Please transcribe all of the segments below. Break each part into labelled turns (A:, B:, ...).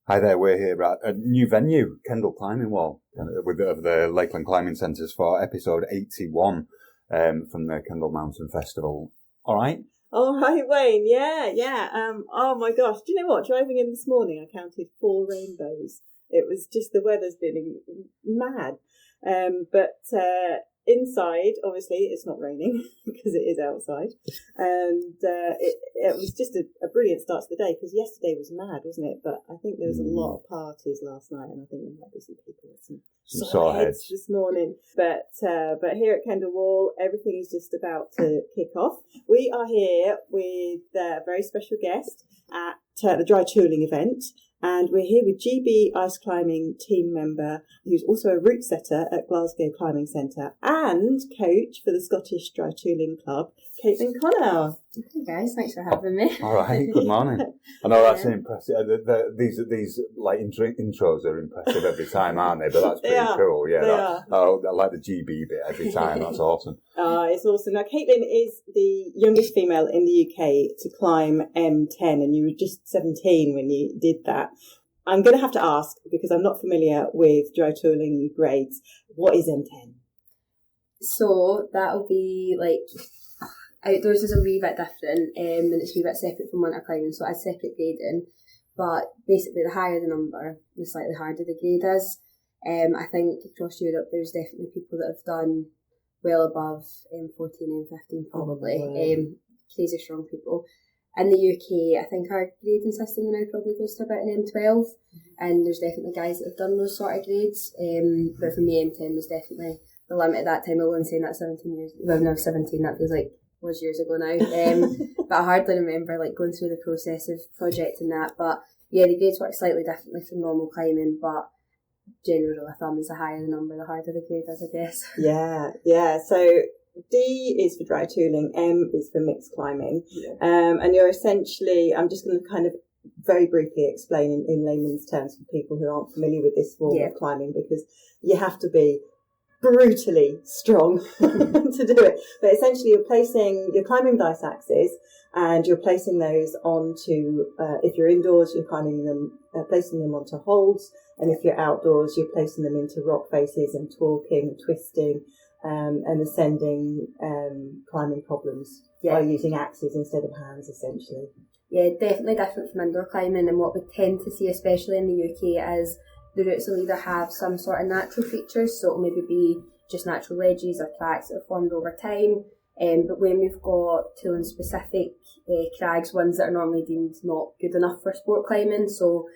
A: Hi there, we're here at a new venue, Kendal Climbing Wall, with the Lakeland Climbing Centres for episode 81 from the Kendal Mountain Festival. All right?
B: All right, Wayne. Yeah. Oh my gosh. Do you know what? Driving in this morning, I counted 4 rainbows. It was just, the weather's been mad. But inside, obviously, it's not raining because it is outside. And it was just a brilliant start to the day, because yesterday was mad, wasn't it? But I think there was a lot of parties last night, and I think there might be some people with some sore heads this morning. But here at Kendal Wall, everything is just about to kick off. We are here with a very special guest at the dry tooling event. And we're here with GB ice climbing team member, who's also a route setter at Glasgow Climbing Centre and coach for the Scottish Dry Tooling Club, Caitlin Connell.
C: Hey guys, thanks for having me.
A: All right, good morning. I know that's impressive. These like intros are impressive every time, aren't they? But that's pretty cool. Yeah, I like the GB bit every time. That's awesome.
B: It's awesome. Now, Caitlin is the youngest female in the UK to climb M10, and you were just 17 when you did that. I'm going to have to ask, because I'm not familiar with dry tooling grades, what is M10?
C: So that'll be like, outdoors is a wee bit different, and it's a wee bit separate from winter climbing, so it's separate grading. But basically, the higher the number, the slightly harder the grade is. I think across Europe, there's definitely people that have done well above M14, M15 probably. Crazy strong people. In the UK, I think our grading system now probably goes to about an M12, and there's definitely guys that have done those sort of grades. But for me, M10 was definitely the limit at that time. Although in saying that 17 years, well, now 17, that feels like was years ago now. But I hardly remember like going through the process of projecting that. But yeah, the grades work slightly differently from normal climbing, but general rule of thumb is the higher the number, the harder the grade is, I guess.
B: Yeah. So D is for dry tooling, M is for mixed climbing. And you're essentially, I'm just going to kind of very briefly explain in layman's terms for people who aren't familiar with this form of climbing, because you have to be brutally strong to do it. But essentially you're climbing with ice axes, and you're placing those onto, if you're indoors, you're climbing them, placing them onto holds, and if you're outdoors, you're placing them into rock faces and torquing, twisting, and ascending climbing problems by using axes instead of hands, essentially.
C: Yeah, definitely different from indoor climbing, and what we tend to see, especially in the UK, is the routes will either have some sort of natural features, so it'll maybe be just natural ledges or cracks that are formed over time. But when we've got tooling specific crags, ones that are normally deemed not good enough for sport climbing, so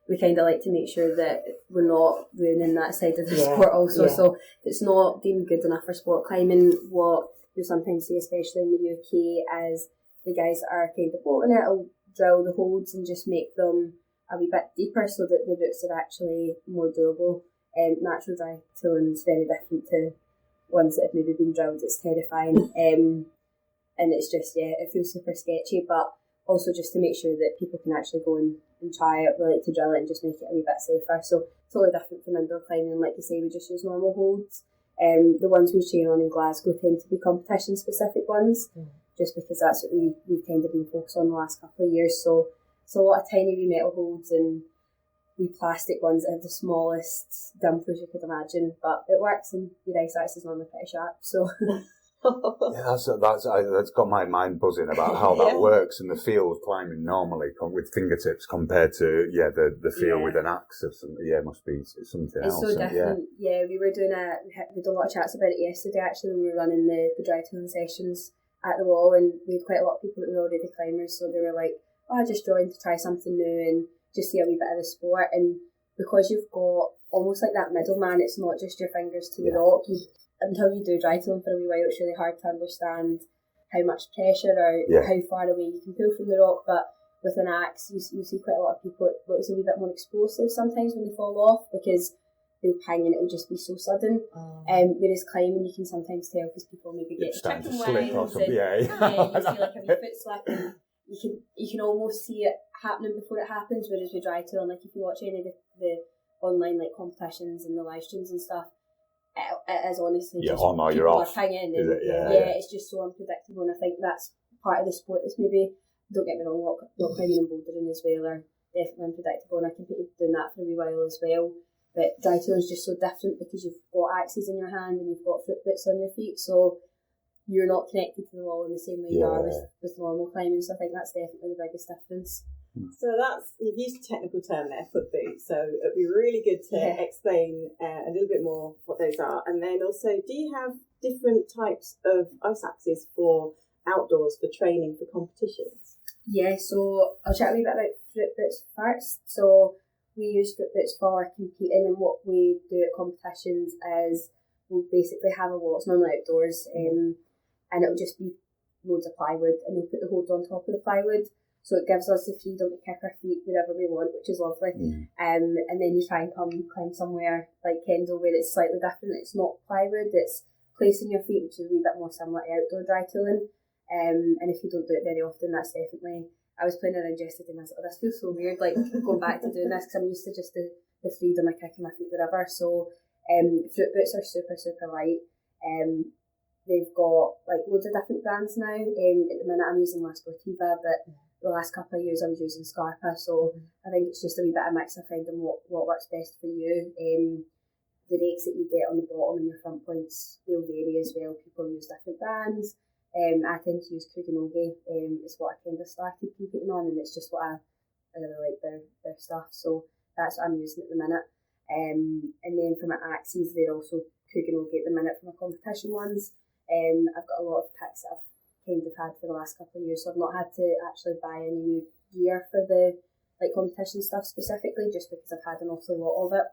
C: we kind of like to make sure that we're not ruining that side of the sport also. So if it's not deemed good enough for sport climbing, what you'll sometimes see, especially in the UK, is the guys that are kind of boating it will drill the holds and just make them a wee bit deeper so that the routes are actually more doable. Natural dry tooling is very different to ones that have maybe been drilled. It's terrifying. And it's just, it feels super sketchy, but also just to make sure that people can actually go and try it, we like to drill it and just make it a wee bit safer. So totally different from indoor climbing. Like you say, we just use normal holds. The ones we train on in Glasgow tend to be competition specific ones, just because that's what we've kind of been focused on the last couple of years. So it's a lot of tiny wee metal holds and wee plastic ones that have the smallest dimples you could imagine, but it works, and your ice axe is normally pretty sharp. So
A: that's got my mind buzzing about how that works, and the feel of climbing normally with fingertips compared to the feel with an axe or something. Must be something else.
C: It's so different. We were doing we had a lot of chats about it yesterday actually when we were running the dry tooling sessions at the wall, and we had quite a lot of people that were already climbers, so they were like, I just joined to try something new and just see a wee bit of the sport. And because you've got almost like that middleman, it's not just your fingers to the rock. Until you do dry tooling for a wee while, it's really hard to understand how much pressure or how far away you can pull from the rock. But with an axe, you see quite a lot of people, it looks a wee bit more explosive sometimes when they fall off, because they'll ping and it'll just be so sudden. Whereas climbing, you can sometimes tell because people maybe get
A: starting to slip or something.
C: You see like a wee foot slip, and you can almost see it happening before it happens. Whereas with dry tooling, like if you watch any of the online like competitions and the live streams and stuff, it is honestly just
A: you're off.
C: Hanging, and it's just so unpredictable. And I think that's part of the sport. That's maybe, don't get me wrong, rock climbing and bouldering as well are definitely unpredictable, and I competed doing that for a wee while as well. But dry tooling is just so different because you've got axes in your hand and you've got foot boots on your feet, so you're not connected to the wall in the same way you are with normal climbing. So I think that's definitely the biggest difference.
B: So you've used a technical term there, foot boots. So it'd be really good to explain a little bit more what those are. And then also, do you have different types of ice axes for outdoors, for training, for competitions?
C: Yeah, so I'll chat a wee bit about foot boots first. So we use foot boots for competing, and what we do at competitions is we'll basically have a wall. It's normally outdoors, and it'll just be loads of plywood, and we'll put the holds on top of the plywood. So it gives us the freedom to kick our feet wherever we want, which is lovely. And then you try and climb somewhere like Kendal where it's slightly different. It's not plywood, it's placing your feet, which is a wee bit more similar to outdoor dry tooling. And if you don't do it very often, that's definitely... I was playing around yesterday and I was like, oh, this feels so weird, like going back to doing this, because I'm used to just the freedom of kicking my feet wherever. So foot boots are super, super light. They've got like loads of different brands now. At the minute I'm using La Sportiva, but the last couple of years I was using Scarpa, so I think it's just a wee bit of mix of finding what works best for you. The rakes that you get on the bottom and your front points, they'll vary as well. People use different brands. I tend to use Kuganogi. It's what I kind of started competing on, and it's just what I really like their stuff, so that's what I'm using at the minute. And then for my axes, they're also Kuganogi at the minute for my competition ones. I've got a lot of picks that I've kind of had for the last couple of years, so I've not had to actually buy any new gear for the competition stuff specifically, just because I've had an awful lot of it.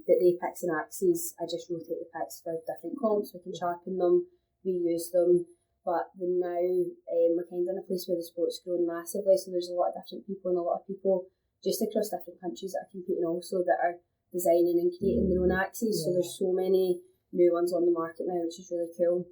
C: But the picks and axes, I just rotate the picks for different comps. We can sharpen them, reuse them. But now we're kind of in a place where the sport's growing massively, so there's a lot of different people and a lot of people just across different countries that are competing also that are designing and creating their own axes. So there's so many new ones on the market now, which is really cool.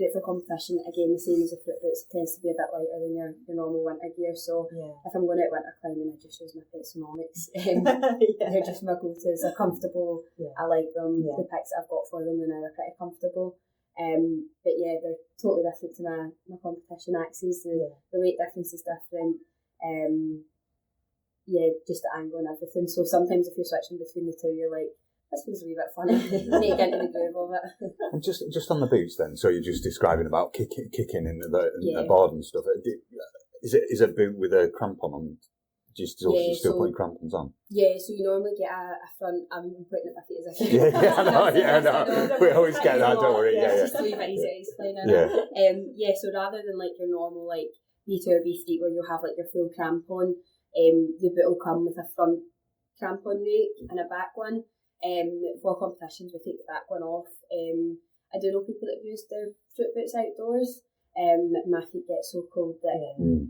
C: But for competition, again, the same as the foot boots, it tends to be a bit lighter than your normal winter gear. So if I'm going out winter climbing, I just use my Petsonomics. They're just my go-tos. They're comfortable. I like them. The picks that I've got for them now are pretty comfortable. But yeah, they're totally different to my competition axes. The weight difference is different. Just the angle and everything. So sometimes if you're switching between the two, you're like, this feels a wee bit funny. You need to get into the groove of it.
A: And just on the boots then, so you're just describing about kicking in the board and stuff. Is it a boot with a crampon on? Do you still putting crampons on? Yeah,
C: so you normally get a front. I'm putting it my feet as if
A: I know. We always get that, don't worry.
C: Just a wee bit easy to explain it. So rather than like your normal like B2 or B3 where you'll have like your full crampon, the boot will come with a front crampon rake and a back one. For competitions, we take the back one off. I do know people that have used their foot boots outdoors. My feet get so cold that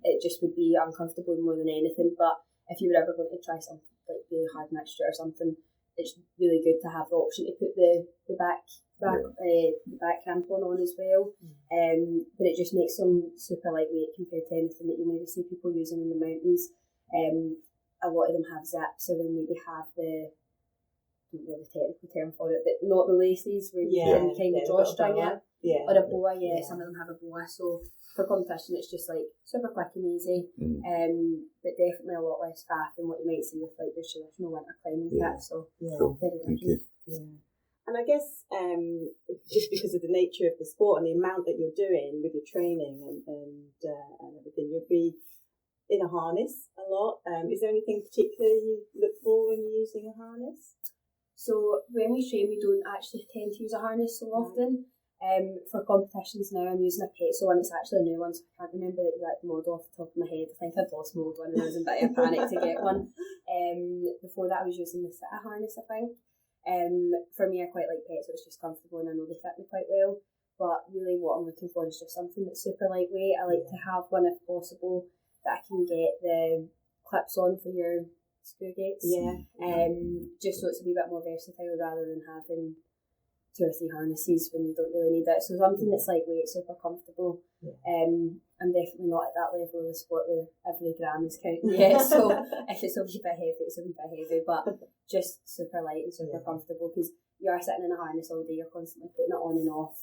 C: it just would be uncomfortable more than anything. But if you were ever going to try something like really hard mixture or something, it's really good to have the option to put the back crampon on as well. But it just makes them super lightweight compared to anything that you maybe see people using in the mountains. A lot of them have zips, or they'll maybe have I don't know the technical term for it, but not the laces where you can kind of drawstring it. Or a boa, some of them have a boa. So for competition, it's just like super quick and easy, but definitely a lot less faff than what you might see with like your traditional winter climbing kit. So very different.
B: And I guess just because of the nature of the sport and the amount that you're doing with your training and everything, you'll be in a harness a lot. Is there anything particular you look for when you're using a harness?
C: So when we train, we don't actually tend to use a harness so often. For competitions now, I'm using a Petso one. It's actually a new one, so I can't remember the exact model off the top of my head. I think I'd lost my old one and I was in a bit of a panic to get one. Before that, I was using the Sitta harness, I think. For me, I quite like Petso. It's just comfortable and I know they fit me quite well. But really what I'm looking for is just something that's super lightweight. I like to have one, if possible, that I can get the clips on for your screw gates. Just so it's a wee bit more versatile rather than having 2 or 3 harnesses when you don't really need it. So something that's lightweight, super comfortable. I'm definitely not at that level of the sport where every gram is counting yet. So if it's a wee bit heavy, it's a wee bit heavy, but just super light and super comfortable, because you are sitting in a harness all day, you're constantly putting it on and off.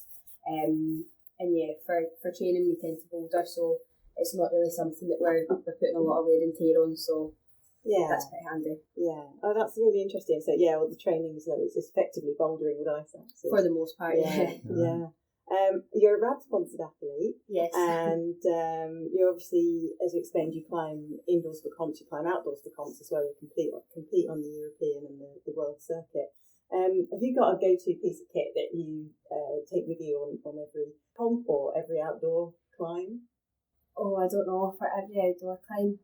C: For training we tend to boulder, so it's not really something that we're putting a lot of wear and tear on, so that's pretty handy.
B: Yeah. Oh, that's really interesting. So yeah, all the training is effectively bouldering with ice axes.
C: For the most part, yeah.
B: You're a RAB sponsored athlete.
C: Yes.
B: And you obviously, as you explained, you climb indoors for comps, you climb outdoors for comps as well. You compete on the European and the world circuit. Have you got a go-to piece of kit that you take with you on every comp or every outdoor climb?
C: Oh, I don't know, for every outdoor climb.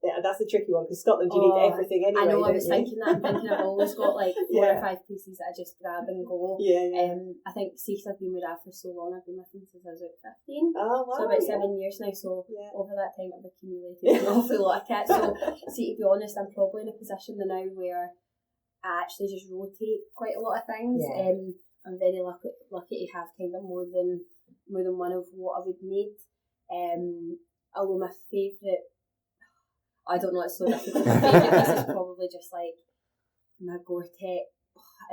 B: Yeah, that's a tricky one because Scotland, you need everything anyway.
C: I know, I was thinking that. I've always got like 4 or 5 pieces that I just grab and go. I think since I've been with Dad for so long, I've been with him since I was about 15.
B: Oh, wow.
C: So about 7 years now. So over that time, I've accumulated an awful lot of kit. So, see, to be honest, I'm probably in a position now where I actually just rotate quite a lot of things. I'm very lucky to have kind of more than one of what I would need. Although my favourite, I don't know, it's so difficult. My favourite piece is probably just like my Gore-Tex.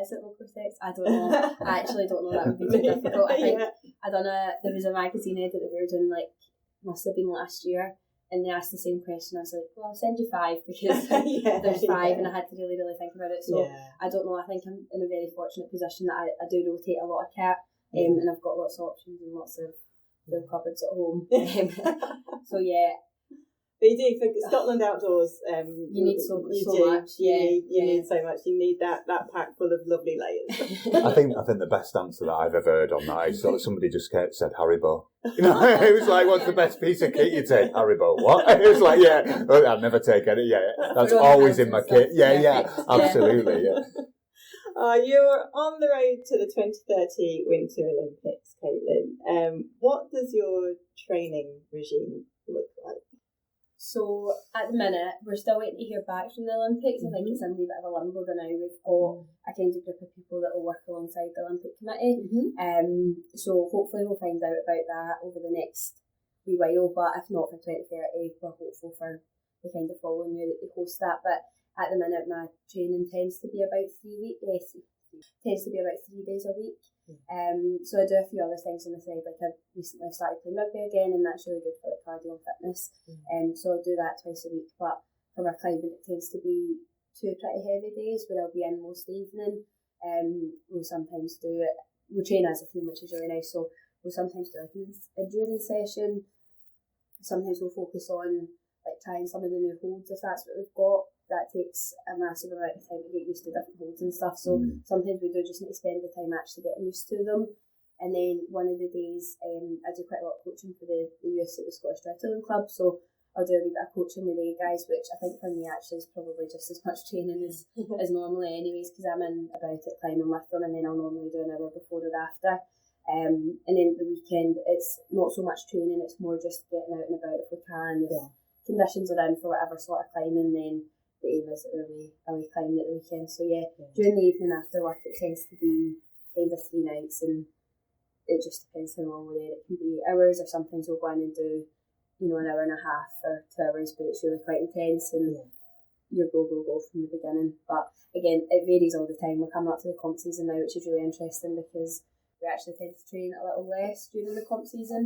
C: Is it my Gore-Tex? I don't know. I actually don't know. That would be too difficult. I think there was a magazine edit that we were doing, like, must have been last year, and they asked the same question. I was like, well, I'll send you 5 because there's 5, and I had to really, really think about it. So I don't know. I think I'm in a very fortunate position that I do rotate a lot of kit, and I've got lots of options and lots of little cupboards at home. So yeah.
B: But you do, for Scotland outdoors,
C: you need so much.
B: You need so much. You need that pack full of lovely layers.
A: I think the best answer that I've ever heard on that is somebody just said Haribo. You know, it was like, what's the best piece of kit you take? Haribo. What? It was like, I'd never take any. Yeah, that's always in my kit. Yeah, absolutely. Yeah.
B: You're on the road to the 2030 Winter Olympics, Caitlin. What does your training regime look like?
C: So at the minute, we're still waiting to hear back from the Olympics. I think it's in a wee bit of a limbo now. We've got a kind of group of people that will work alongside the Olympic Committee. So hopefully we'll find out about that over the next wee while. But if not for 2030, we're hopeful for the kind of following year that they host that. But at the minute, my training tends to be about 3 days a week. So I do a few other things on the side, like I've recently started playing rugby again, and that's really good for like cardio and fitness. So I'll do that twice a week. But for my climbing, it tends to be 2 pretty heavy days where I'll be in most evening. We'll sometimes we'll train as a team, which is really nice. So we'll sometimes do like an endurance session. Sometimes we'll focus on like trying some of the new holds if that's what we've got. That takes a massive amount of time to get used to different holds and stuff. So sometimes we do just need to spend the time actually getting used to them. And then one of the days, I do quite a lot of coaching for the youth at the Scottish Triathlon Club. So I'll do a wee bit of coaching with the guys, which I think for me actually is probably just as much training as normally anyways, because I'm in about it climbing with them, and then I'll normally do an hour before or after. And then the weekend, it's not so much training, it's more just getting out and about if we can. If conditions are in for whatever sort of climbing, then the aim is that we're away climbing at the weekend. So during the evening after work, it tends to be kind of 3 nights, and it just depends how long we're there. It can be hours, or sometimes we'll go in and do, an hour and a half or 2 hours, but it's really quite intense, and you're go from the beginning. But again, it varies all the time. We're coming up to the comp season now, which is really interesting because we actually tend to train a little less during the comp season.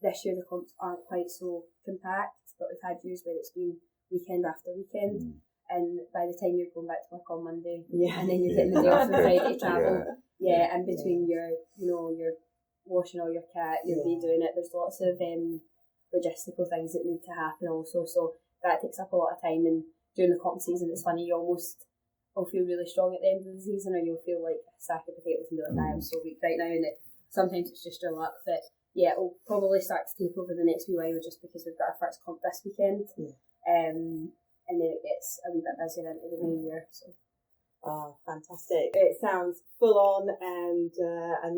C: This year the comps aren't quite so compact, but we've had years where it's been weekend after weekend, and by the time you're going back to work on Monday, and then you're getting the day off on Friday to travel, and between you're washing all your kit, you're redoing it, there's lots of logistical things that need to happen also, so that takes up a lot of time. And during the comp season, it's funny, you almost will feel really strong at the end of the season, or you'll feel like a sack of potatoes and be like, I'm so weak right now, and sometimes it's just your luck. But it'll probably start to take over the next wee while, just because we've got our first comp this weekend. And then it gets a wee bit busier into the new year. So.
B: Oh, fantastic. It sounds full on, and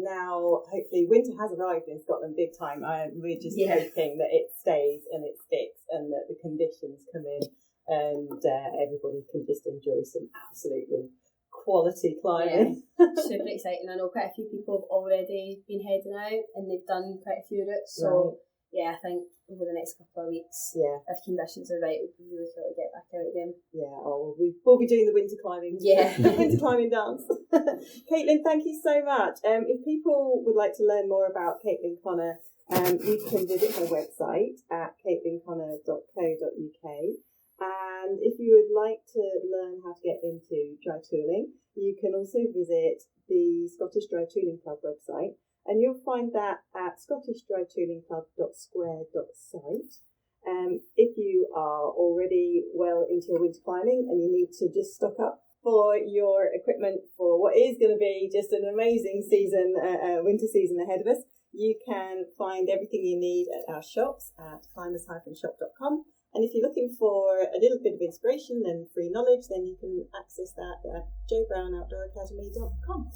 B: now hopefully winter has arrived in Scotland big time. We're just hoping that it stays and it sticks, and that the conditions come in, and everybody can just enjoy some absolutely quality climbing.
C: Super exciting. I know quite a few people have already been heading out, and they've done quite a few routes, so I think over the next couple of weeks, if conditions are right, we'd be really cool to get back out again.
B: We'll be doing the winter climbing. The winter climbing dance. Caitlin, thank you so much. If people would like to learn more about Caitlin Connor, you can visit her website at caitlinconnor.co.uk. And if you would like to learn how to get into dry tooling, you can also visit the Scottish Dry Tooling Club website, and you'll find that at scottishdrytoolingclub.square.site. If you are already well into your winter climbing and you need to just stock up for your equipment for what is going to be just an amazing season, winter season ahead of us, you can find everything you need at our shops at climbers-shop.com. And if you're looking for a little bit of inspiration and free knowledge, then you can access that at joebrownoutdooracademy.com.